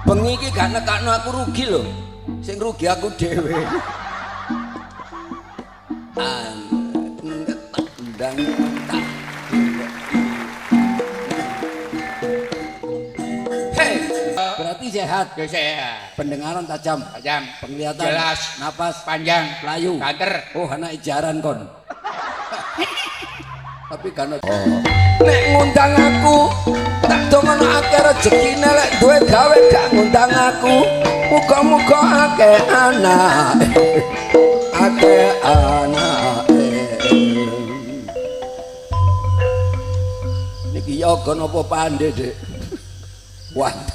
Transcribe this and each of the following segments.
bengi iki gak nekakno aku rugi lho. Sing rugi aku dhewe. Ndang tak. Hei, berarti sehat. Ya sehat. Pendengaran tajam, penglihatan Jelas, napas panjang, layu. kanter. Oh, anak ijaran kon. Tapi kan nek ngundang aku tak dongono akeh rezekine lek duwe gawe gak ngundang aku. Muga-muga akeh anak. Akeh anak. Niki yoga napa pandhe, Dik? Waduh.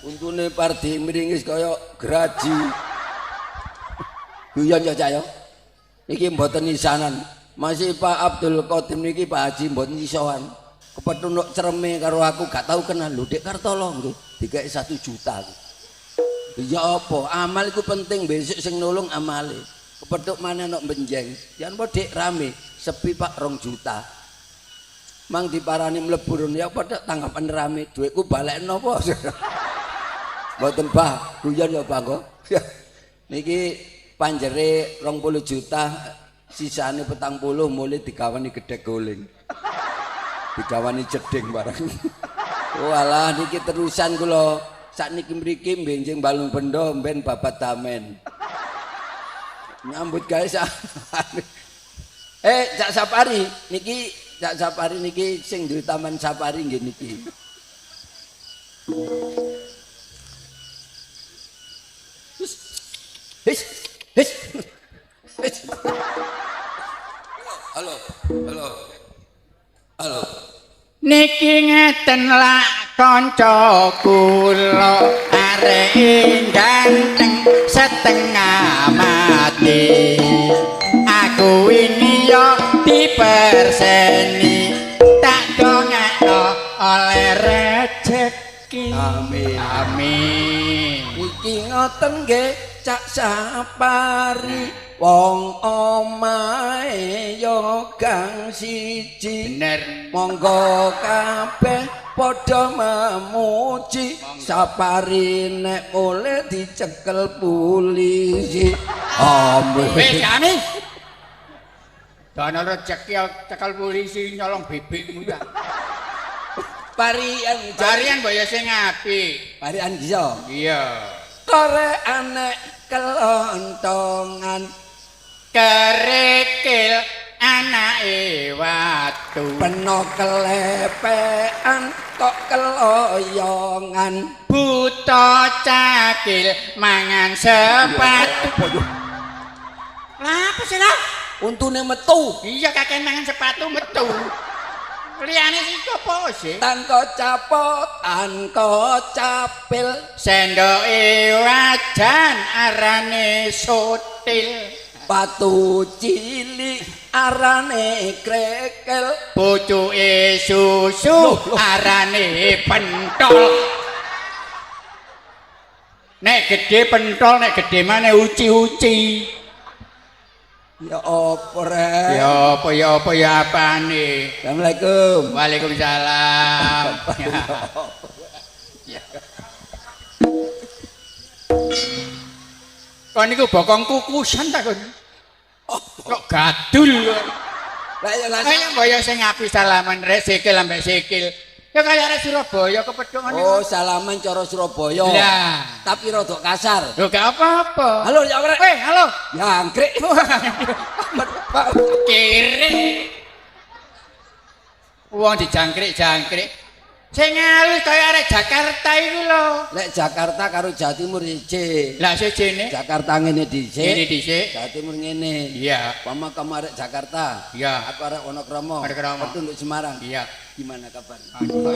Untune pardi miringis kaya geraji. Guyon ya Cak ya. Niki mboten isanan. Masih Pak Abdul Qadim niki Pak Haji mboten isoan. Kepethuk cereme karo aku gak tau kenal lho Dik Kartolo nggih. Dikek 1 juta. Ya apa? Amal iku penting besok sing nulung amale. Kepethuk maneh nok benjeng. Jan apa Dik rame, sepi Pak 2 juta. Mang diparani mlebu ya padha tanggapan rame. Dhuwitku balekno apa? Mboten Bah, guyon ya Bang kok. Niki panjere 20 juta, sisane 40 mulai digawani gedhe goling. Digawani jeding barang. Walah niki terusan kula. Sakniki mriki benjing balung bendo mben babat damen. Nyambut gawe sak. Cak Sapari niki Cak Sapari niki sing duwe taman safari nggih niki. His. Halo. Niki ngeten lak kanca kula arek ganteng setengah mati. Aku ini yo diperseni tak dongakno oleh rezeki. Amin. Iki ngoten nggih Cak Sapari wong omahe yo gang siji. Bener. Monggo kabeh padha memuji Sapari nek oleh dicekel polisi. Amin. Wis amin. Dono rezeki cekel polisi nyolong bebekmu ya. Parian mbok ya sing apik. Parian iso. Iya. Korek anek kelontongan Kerikil anake watu. peno kelepean kok keloyongan Buta cakil mangan sepatu. Lah apa sih lah? untune metu Iya kakek mangan sepatu metu. Liyane iki apa sih? tanko capot tanko capil Sendoke wajan arane sotil. patu cilik arane krekel Pucuke susu arane pentol. Nek gede pentol, nek gede maneh uci-uci. ya apa rek Ya apa ya apane? Assalamualaikum. Waalaikumsalam. Kon niku bokong kukusan ta kon? Kok gadul. Lah ya lah Ayo mbaya sing apik salaman rek sikil ambek sikil. Ya kaya arek Surabaya kepethuk ngene. oh salaman cara Surabaya Lah, tapi rada kasar. lho gak apa-apa. Halo ya rek Halo. jangkrik Pak kiri. Wong dijangkrik-jangkrik. Sing alus kaya arek Jakarta iku lho. lek Jakarta karo Jawa Timur siji. Lah sejene Jakarta ngene dhisik. ini dhisik. Jawa Timur ngene. Iya. Pama kamu arek Jakarta. Iya. Aku arek Wonokromo. Wonokromo. Aku nduk Semarang. Iya. Gimana kabar? Aduh.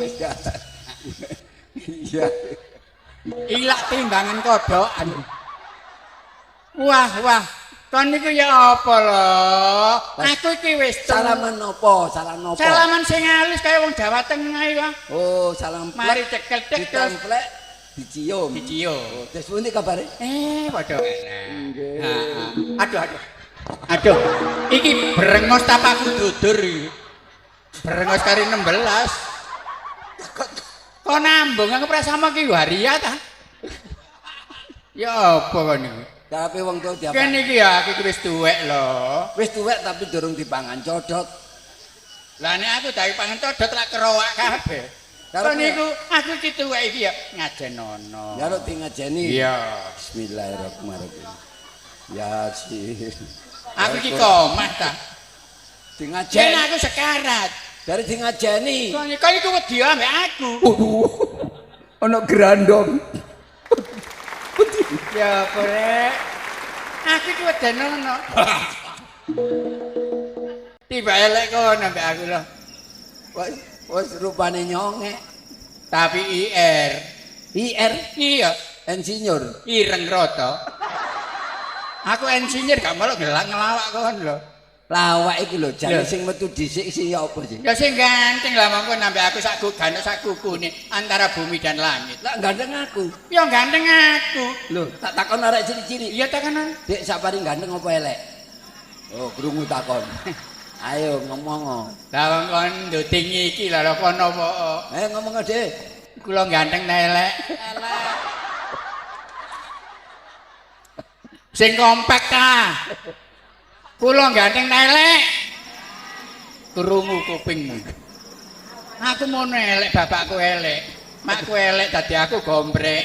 Iya. Ilak timbangan kodokan. Wah. Kon niku ya apa lho? Aku iki wis Salaman nopo? Salam nopo? salaman sing alus kaya wong Jawa Tengah iku. Oh, salam Mari plek. cekel-cekel terus Ditemplek, dicium. dicium. Oh, terus pundi kabare? Padha. Nggih. Aduh. Iki brengos tapaku dudur iki. Brengos kari 16. Kok nambung aku prasama ki waria ta? Ya apa kon niku? Tapi wong tuwa diapa? Kene iki ya iki wis tuwek lho. Wis tuwek tapi durung dipangan codot. Lah nek aku dari pangan codot lak kerowak kabeh. Kok niku aku iki tuwek iki ya ngajenono. Ya nek ngajeni. Iya. Bismillahirrahmanirrahim. Yasin. Aku iki komah ta. Di Yen ngajeni. aku sekarat. Dari di ngajeni. Kok iku wedi ambek aku. Ono grandong. Ya boleh. Aku iki wedenono. Tiba elek kono ambek aku lho. Wes rupane nyonge. Tapi IR. IR Iya, insinyur. ireng rata. Aku insinyur gak malah ngelak-ngelawak kon lho. Lawak iki lho jane Lho. sing metu dhisik sih ya apa sih? Ya sing ganteng lah mongko nambah aku sak gandeng sak kukune antara bumi dan langit. Lah gandeng aku. Ya ganteng aku. Lho, tak takon arek ciri-ciri. Iya ta kan. Dek sapari gandeng apa elek? Oh, krungu takon. Ayo ngomong. Lah wong kon nduding iki lho kono apa? Ngomong Dek. Kula ganteng ta elek? Elek. Sing kompak ta. Kula ganteng ta elek? Krungu kupingmu. Aku mono elek, bapakku elek. Makku elek dadi aku gombrek.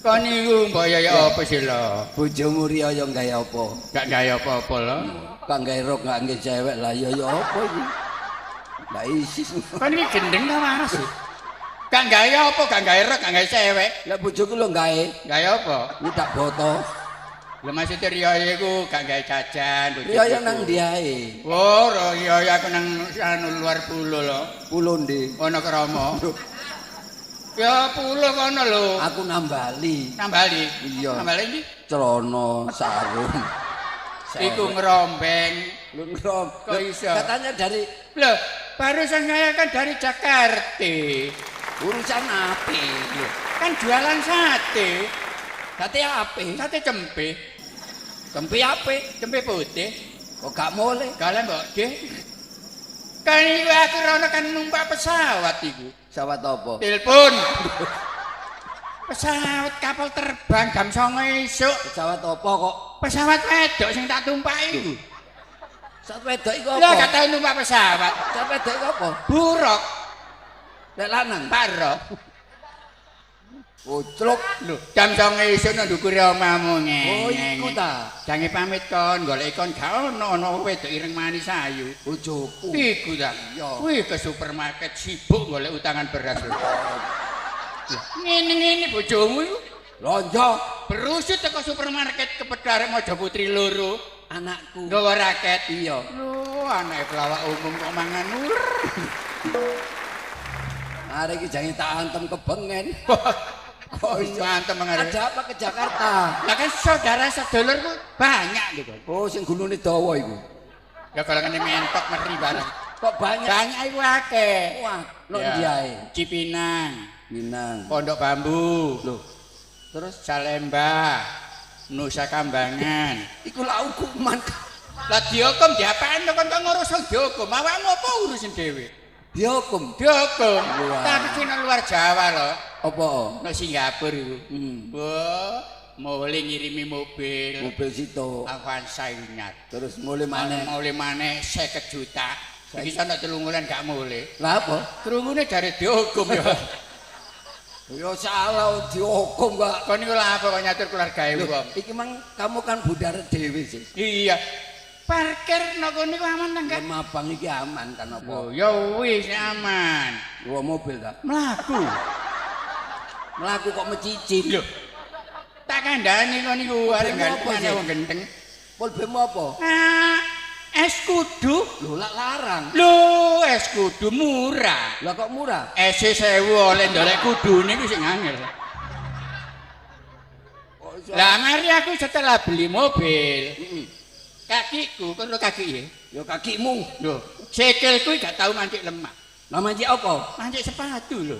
Kon niku mbok ya apa sih lho? Bojomu riya ya gawe apa? Gak gawe apa-apa lho. Kang gawe rok gak nggih cewek lah ya apa iki? Lah isis. Kon iki gendeng ta waras sih? Gak gawe apa, gak gawe rok, gak gawe cewek. Lah bojoku lho gawe. Gawe apa? Iki tak boto. Lha maksudnya Rio iku gak gawe jajan. Riya ya nang ndi ae? Oh, Rio aku nang anu luar pulau lho. Pulo ndi? Ono kromo. Ya pulau kono lho. Aku nambali. Nambali. Iya. Nambali iki Celana, sarung. iku ngerombeng. Lu ngrom. Kok iso? Katanya dari Loh, barusan saya kan dari Jakarta. urusan api. Kan jualan sate. Sate api. Sate cempe. Tempe api. Cempe putih. Kok gak boleh? Kalian mbok deh. Kan iku aku rono kan numpak pesawat iku. Pesawat apa? Telepon. Pesawat kapal terbang jam 09.00 esuk. Pesawat apa kok? Pesawat wedok sing tak tumpak iku. Pesawat wedok iku Lah apa? gak tau numpak pesawat. Pesawat wedok iku apa? Buruk, Lek lanang. parok. Ucluk. Lho, jam 09.00 esuk nang ndukure omahmu Oh, iku ta. Jange pamit kon, golek kon gak ono wedok ireng manis ayu. Bojoku. Iku ta. Iya. Wih ke supermarket sibuk golek utangan beras. Ngene-ngene bojomu iku Lonjo berusut teko supermarket kepedharek Mojo Putri loro. anakku. Nggawa raket. Iya. Lho, anake pelawak umum kok mangan ulur. Arek iki jange tak antem kebengen. Kok iso antem mangan. Ada apa ke Jakarta? Lah kan saudara sedulurku banyak gitu. Oh, sing gulune dawa iku. Ya kalau ngene mentok meri bareng. Kok banyak? Banyak iku akeh. Wah, lho Ya. ndi ae? Cipinang, Minang. Pondok Bambu, Loh, terus Salemba, Nusa Kambangan. iku lak hukuman. Lah dihukum diapaan kok kok ngurus dihukum? Awakmu apa urusin dhewe? Dihukum. Dihukum. Wah. Tapi sing nang luar Jawa lho, Apa? nang Singapura iku. Hmm. Wah, mulai ngirimi mobil Mobil situ. Avanza ingat. Terus mulai maneh. Mulai maneh 50 juta. Iki sono 3 wulan gak mulai. Lah apa? Krungune jare dihukum ya. Ya salah dihukum kok. Kon niku lha apa kok nyatur keluargae Loh, wong. iki mang kamu kan budare dhewe sih. Iya. Parkir nang kono niku aman ta enggak? Mabang iki aman kan apa? Oh, ya wis aman. Dua mobil ta. Mlaku. Mlaku kok mecicil. Lho. Tak kandhani kon niku arek Mobilmu apa ganteng sih? wong gendeng. Mobilmu apa? Ah, es kudu. Lho lak larang. Lho, es kudu murah. Lah kok murah? Es 1000 oleh ndolek kudune ku sing angel. Kok iso? Lah mari aku setelah beli mobil, Heeh. kakiku kan lo kaki ya. Ya kakimu. Lho, sikilku gak tau mancik lemak. Lah manjik apa? Mancik sepatu lho.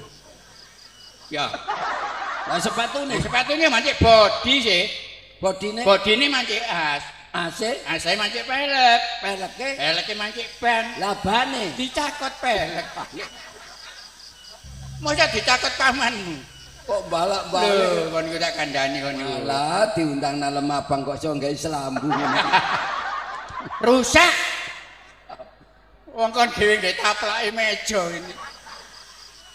Ya, Lah sepatune. sepatunya mancik body sih. Bodine Bodine mancik as. AC, Asai mancik pelek. peleke, Peleknya mancik ban. labane. Dicakot pelek. Mosok ditakut pamanmu. Kok balak-balik. Lho, kon ku tak kandhani kon niku. Lah diundang nang Lemabang kok iso gawe selambu ngono. Rusak. Wong kon dhewe nggih taplake meja ini.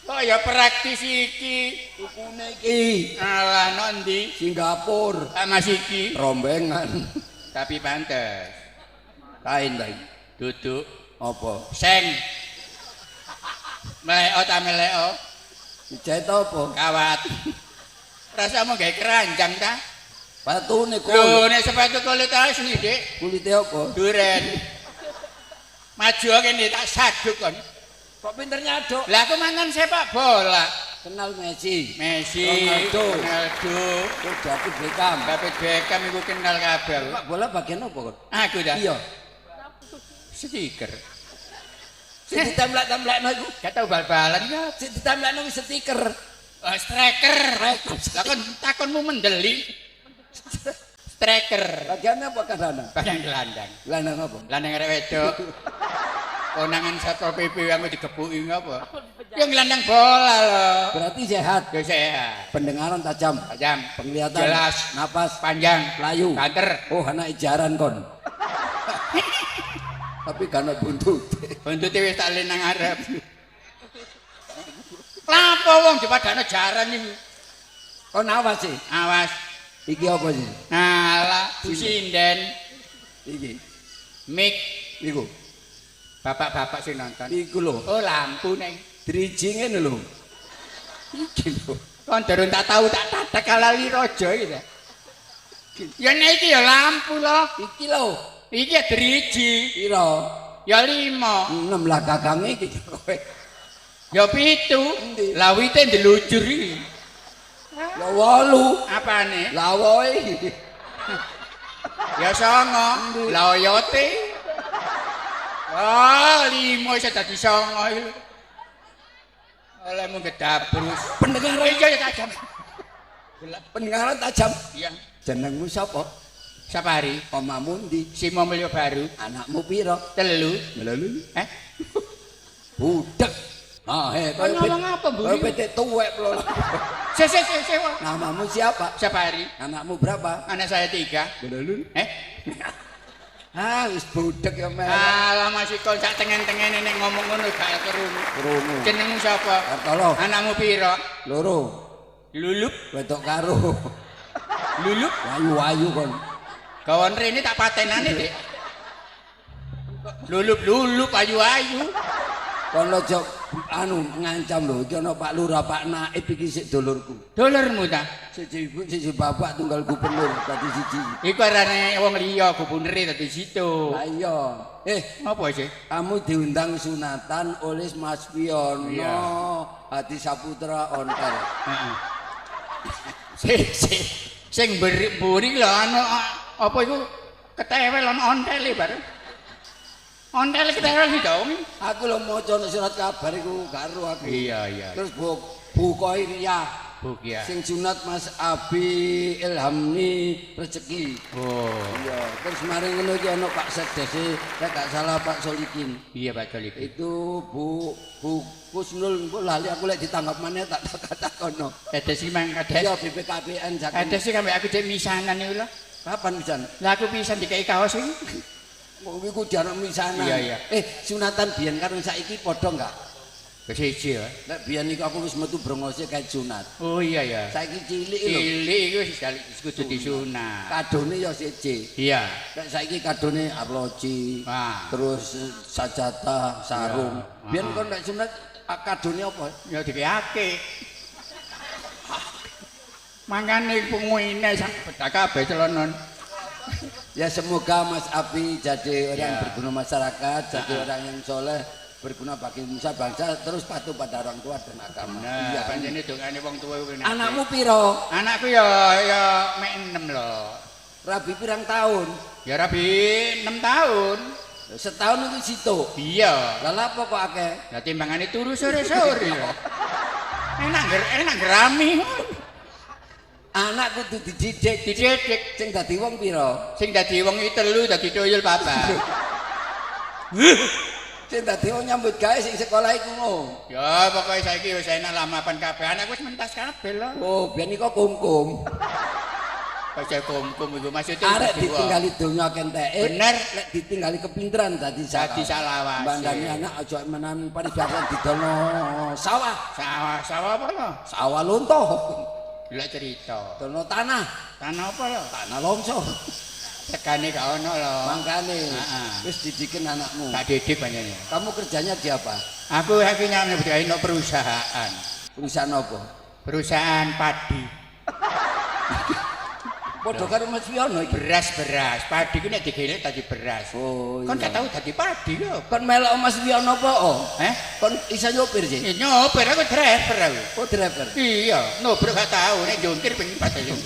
Kok ya praktis iki. Tukune iki Alah nondi? Singapura. Mas iki. Rombengan. Tapi pantes. Kain ta iki. Duduk Apa? seng. Meleo ta meleo. Dijahit apa? Kawat. Rasamu gawe keranjang ta? Batune Lho, kulit. nek sepatu kulit asli, Dik. Kulite apa? Duren. Maju kene tak saduk kon. Kok pinter nyaduk? Lah aku mantan sepak bola. Kenal Messi. Messi, Ronaldo. Ronaldo, Kok David Beckham. David Beckham iku kenal kabeh. Pak bola bagian apa kok? Aku dah. Iya. Stiker. Sing ditamlak-tamlakno iku. Gak tau bal-balan ya. Sing ditamlakno kuwi stiker. Oh, striker. Lah kon takonmu mendeli. Striker. Bagian apa kadang? Bagian gelandang. Lanang apa? Lanang arek wedok. Konangan Satpol PP yang digepuki ngapa? Ya gelandang bola loh. Berarti sehat. Ya sehat. Pendengaran tajam. Tajam. Penglihatan Jelas. napas Panjang. layu. Banter. Oh, anak ijaran kon. Tapi karena buntut. Buntute wis tak lenang arep. Lapo wong dipadane jaran iki. Kon awas sih. Awas. Iki apa sih? Alah, sinden. Iki. Mik. Iku. Bapak-bapak sing nonton. Iku lho. Oh, lampu ning. Driji ngene lho. Iki lho. Kon durung tak tahu tak tatek kalali raja iki ta. Ya nek iki ya lampu loh. Iki lho. Iki ya driji. Piro? Ya 5. 6 lah gagange iki kowe. Ya 7. Endi? Lah wite ndelujur iki. Ya 8. Apane? Lah woe. Ya 9. Lah oyote. Ah, 5 iso dadi 9 iki. Olehmu gedabrus. Pendengaran Iya ya tajam. pendengaran tajam. Iya. Jenengmu sapa? Sapari. Omamu ndi? Simo Mulyo Baru. Anakmu piro? 3. Lalu. Eh? Budak. Ah, Kau ngomong apa, Bu? Kowe petik tuwek lho. Se. Namamu siapa? Sapari. Anakmu berapa? Anak saya 3. Lalu. Eh? Ah, wis budak ya, Mel. Alah masih kau sak tengen-tengene nek ngomong ngono gak kerungu. Krungu. Jenengmu sapa? Kartolo. Anakmu piro? Loro. Lulup. Wedok karo. Lulup. Wayu-wayu kon. Kawan rene tak patenane, Dik. Lulup ayu-ayu. Kon aja anu ngancam lho, iki ana Pak Lurah, Pak Naib iki sik dulurku. Dolermu ta? Siji ibu, siji bapak tunggal gubernur dadi siji. Iku arane wong liya gubernure dadi situ. Lah iya. Apa sih? Kamu diundang sunatan oleh Mas Piono Iya. Hadi Saputra Ontel. Heeh. Sing mburi lho anu apa iku ketewel ana ontele bareng. Ontel ketewel iki dong. Aku lho maca nek surat kabar iku karo aku. Iya. Terus Bu Koiria Buk ya. sing sunat Mas Abi Ilhamni Rezeki. Oh. Iya, terus kemarin ngono iki ana Pak Sekdes, nek gak salah Pak Solikin. Iya Pak Jolik. Itu Bu Kusnul, kok lali aku lek ditangkap maneh tak kono. Ada sih mang Iya ada. BPKBN Ada Jakarta. sih kami aku cek misanan iku lho. Kapan pisan? Lah aku pisan dikai kaos iki. Kok iku diarep misanan. Iya. Sunatan biyen karo saiki padha enggak? Kesiji ya. Nek biyen iku aku wis metu brongose kae sunat. Oh iya. Saiki cilik lho. Cilik iku wis kudu disunat. Kadone ya siji. Iya. Nek saiki kadone arloji. Wah. Terus sajatah, sarung. Iya. Biyen kon nek sunat kadone apa? Ya dikake. Mangane pengune sak bedak kabeh celonon. Ya semoga Mas Abi jadi orang Ya. berguna masyarakat, jadi orang yang soleh, berguna bagi nusa bangsa, terus patuh pada orang tua dan agama. Nah, Iya. pancene dongane wong tuwa kuwi. Anakmu piro? Anakku ya mek 6 lho. Rabi pirang tahun? Ya rabi 6 tahun. Setahun itu situ. Iya. Lah apa kok akeh? Lah timbangane turu sore-sore lho. Enak gerami. Anak kudu dididik, Dididik sing dadi wong piro? sing dadi wong iki 3 dadi tuyul 4. Sing dadi wong nyambut gawe sing sekolah iku ngono. Ya pokoke saiki wis enak lah mapan kabeh. Anakku wis mentas kabeh lho. Oh, biyen iku kumkum. Kaya kum-kum iku maksudnya Arek ditinggali donya kenteke. Bener. Lek ditinggali kepinteran dadi salawase. Bandani anak aja menan paribasan didono sawah. Sawah apa lho? Sawah lontoh. Lek cerita. Dono tanah. Tanah apa lho? Tanah longsor. Tegane gak ono lho. Mangkane Heeh. wis didikin anakmu. Tak didik banyak. Kamu kerjanya di apa? Aku akhirnya nyebut perusahaan. Perusahaan apa? Perusahaan padi. Padha karo Mas Wiono iki. Beras. Padi ku nek digelek dadi beras. Oh, Kon iya. gak tau dadi padi kok. Kon melok Mas Wiono apa? Heh? Kon iso nyopir sih? Ya nyopir aku driver aku. Oh, driver. Iya, nyopir gak tau nek jongkir pengen padha yo.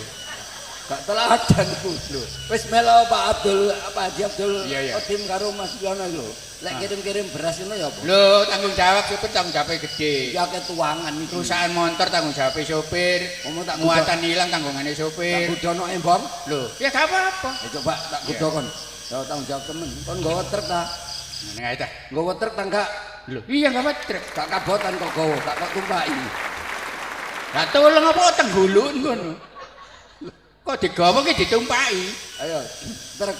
Gak teladan iku lho. Wis melok Pak Abdul, apa Haji Abdul Iya. Kodim karo Mas Wiono lho. Lek kirim-kirim beras ngono ya apa? Lho, tanggung jawab sopir tanggung jawabnya gede. Ya akeh tuangan iki. Perusahaan motor tanggung jawabnya sopir. Ngomong tak Muatan hilang tanggungannya Tak sopir. gudono embong. Lho, ya gak apa-apa. Ya coba tak gudo kon. Ya tanggung jawab temen. Kon nggawa truk ta? Ngene ae ta. Nggawa truk ta enggak? Lho, iya gak truk. Gak kabotan kok gawa, gak kok tumpaki. Gak tolong apa tenggulun ngono. Kok digawa ki ditumpaki. Ayo, truk.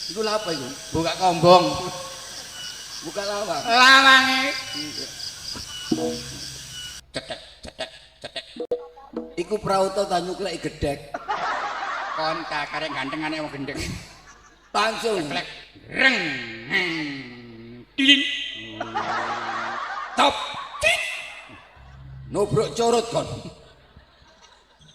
Iku lha apa iku? Buka kombong. Buka lawang. Lawange cetek. Iku prauta ta nyuklek gedhek. Kontak karek gantengane wong gendeng. Langsung. Klek reng. Dilin. Top. Nubruk curut kon.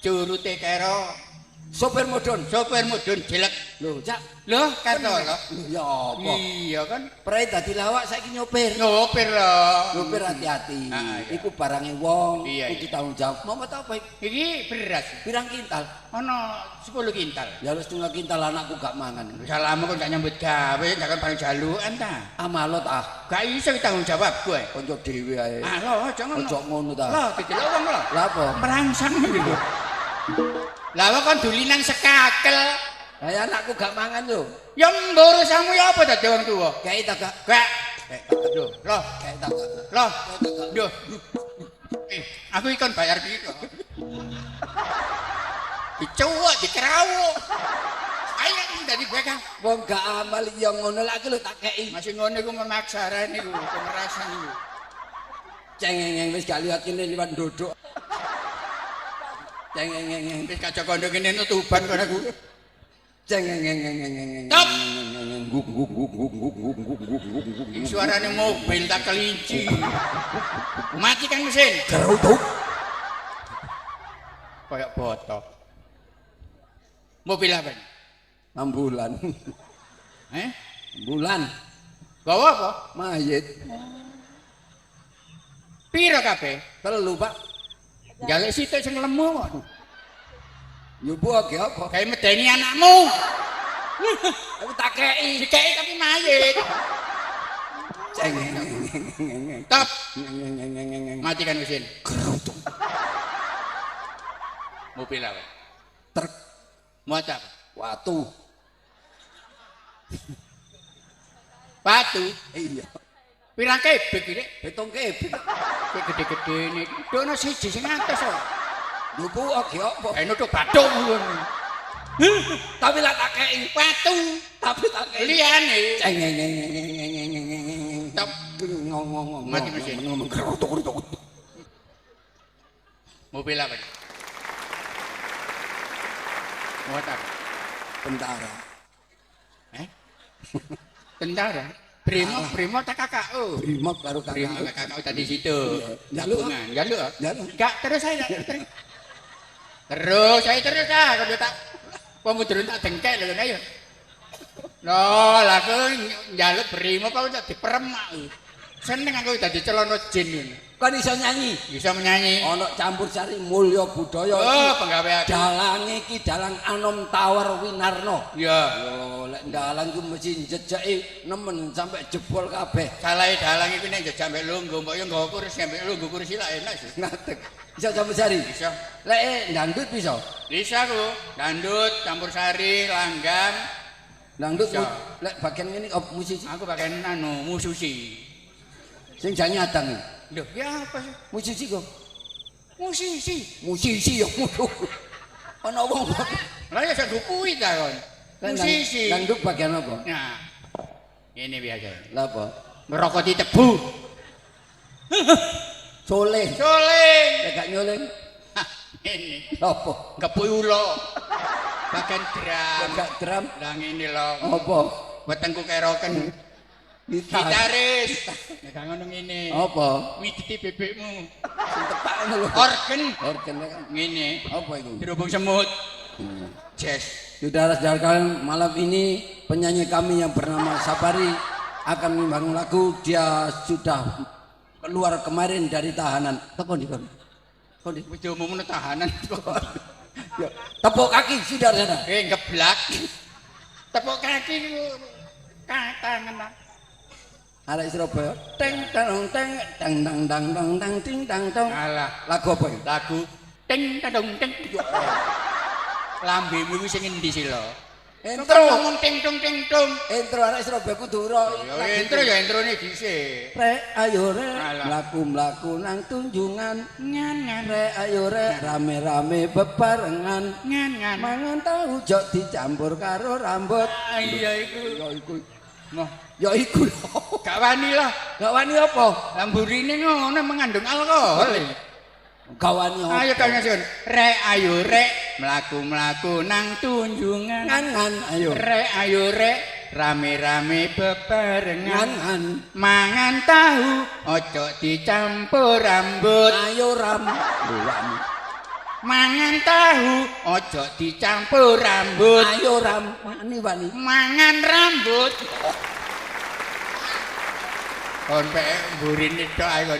Curute kero Sopir mudun. sopir mudun jelek. Lho, Cak. Lho, karto lho. Lho, ya apa? Iya kan. Prei dadi lawak saiki nyopir. Nyopir lho. Nyopir hati-hati. Ah, iya. Iku barange wong, Iya, kudu iya. tanggung jawab. Mau apa iki? Iki beras. Pirang kintal? Ono 10 kintal. Ya wis setengah kintal anakku gak mangan. Salamu kok gak nyambut gawe, gak kan paling jalukan ta. Amalot ah, Gak iso tanggung jawab gue. kanca dhewe ae. Ah lho, aja ngono. Ojo ngono ta. Lho, didelok wong lho. Lah apa? Merangsang gitu. Lah kok kon dulinan sekakel. Lah anakku gak mangan lho. Ya urusanmu ya apa dadi wong tuwa? Kayak tak gak. Gak. Lho, Loh, kayak tak gak. loh. Yo. Aku ikon bayar piro? Dicuwak, dikerawuk. Ayo dari gue kan. Wong gak amal ya ngono lagi lho tak kei. Masih ngono iku memaksa rene iku, pemerasan iku. Cengeng wis gak lihat kene liwat ndodok. Cengeng. Wis kaca kondo kene nutuban kok aku. Cengeng. Stop. Guk. Iki suarane mobil tak kelinci. Matikan mesin. Gerutuk. Kayak botok. Mobil apa ini? Ambulan. Bulan. Gawa apa? Mayit. Piro kabeh? Telu, Pak. Jaluk sitok sing lemu kok. Yo buake apa? Kayak medeni anakmu. Aku tak kei. Dikei tapi mayit. Cengeng. Stop. Matikan mesin. Gerutuk. Mobil apa? Truk. Muat apa? Watu. Batu. Iya. Pirang kebek iki, Dik? Betong kebek. Kayak gede-gede ini. Dono siji sing atas kok. Yo buake apa? Nutuk bathuk ngono. Tapi lah tak kei. Batu. Tapi tak kei. Liyane. Cengeng. Stop. Ngomong. Mati mesin. Ngomong gerutuk. Mobil apa ini? Muat apa? Tentara. Tentara. Brimo tak KKO. Brimob karo Brimo kakak. KKO tadi situ. Jaluk. Jaluk. Jaluk. Enggak terus saya terus. Terus saya terus kalau tak pemudurun tak dengkek lho ayo. Loh, lah aku njaluk brimo kok tak diperemak. Seneng aku dadi celana jin ngono. Kon iso nyanyi. Bisa menyanyi. Ana campur sari mulya budaya Oh, penggawe aku. dalange iki dalang Anom Tower Winarno. Iya. Yo lek dalang ku mesti jejeke nemen sampai jebol kabeh. Salahe dalang iku nek jejak mbek lungguh, mbok yo nggawa kursi mbek lungguh kursi lah enak sih. Ngadeg. Iso campur sari. Bisa. Lek ndangdut bisa. Bisa ku. Dandut, campur sari, langgam. Ndangdut Bisa. lek bagian ngene op musisi. Aku pakai mususi. Sing jange adang iki. Lho, ya apa sih? Musisi kok. Musisi. Ya ngono. Ana wong kok. Lah ya sedo kuwi ta kon. Musisi. Dangdut bagian apa? Nah. Ini biasa. Lah apa? Ngerokoti tebu. Soling. Lek gak nyoling. Hah, ini. Apa? Ngepuy ulo. Bagian drum. Gak drum. Lah ngene lho. Apa? Wetengku keroken. Gitaris. Nek ngono ngene. Apa? Miditi bebekmu. Sing tepak ngono lho. Organ. Organ kan. Ngene. Apa itu? Dirubung semut. Jazz. Saudara-saudara kalian, malam ini penyanyi kami yang bernama Sapari akan membangun lagu. Dia sudah keluar kemarin dari tahanan. Telepon di kon. Kon di. Wis diomongno tahanan. Ya, tepuk kaki saudara-saudara. Ngeblak. Tepuk kaki tangan. Arek Surabaya. Teng tang teng tang tang tang tang tang ting tang tong. Alah, Lagu apa itu? lagu ting tadong ting. Lambemu iki sing endi sih lho? Intro. Ngomong ting tung ting tung. Intro arek Surabaya kudu ora. Ya intro ya introne dhisik. Rek ayo rek Alah. mlaku-mlaku nang tunjungan. Ngan Rek ayo rek rame-rame bebarengan. ngan. Mangan tahu jok dicampur karo rambut. Iya iku. Ya iku. Noh, Ya iku. gak wani lah. Gak wani apa? Lamburine ngono mengandung alkohol. Gak wani apa? Ayo kang nyasun. Rek ayo rek mlaku-mlaku nang tunjungan. Ngan ayo. Rek ayo rek rame-rame bebarengan. Ngan. Mangan tahu ojo dicampur rambut. Ayo ram. Lho wani. Mangan tahu ojo dicampur rambut. Ayo ram. Wani. Mangan rambut. Kon pek mburine tok ae kon.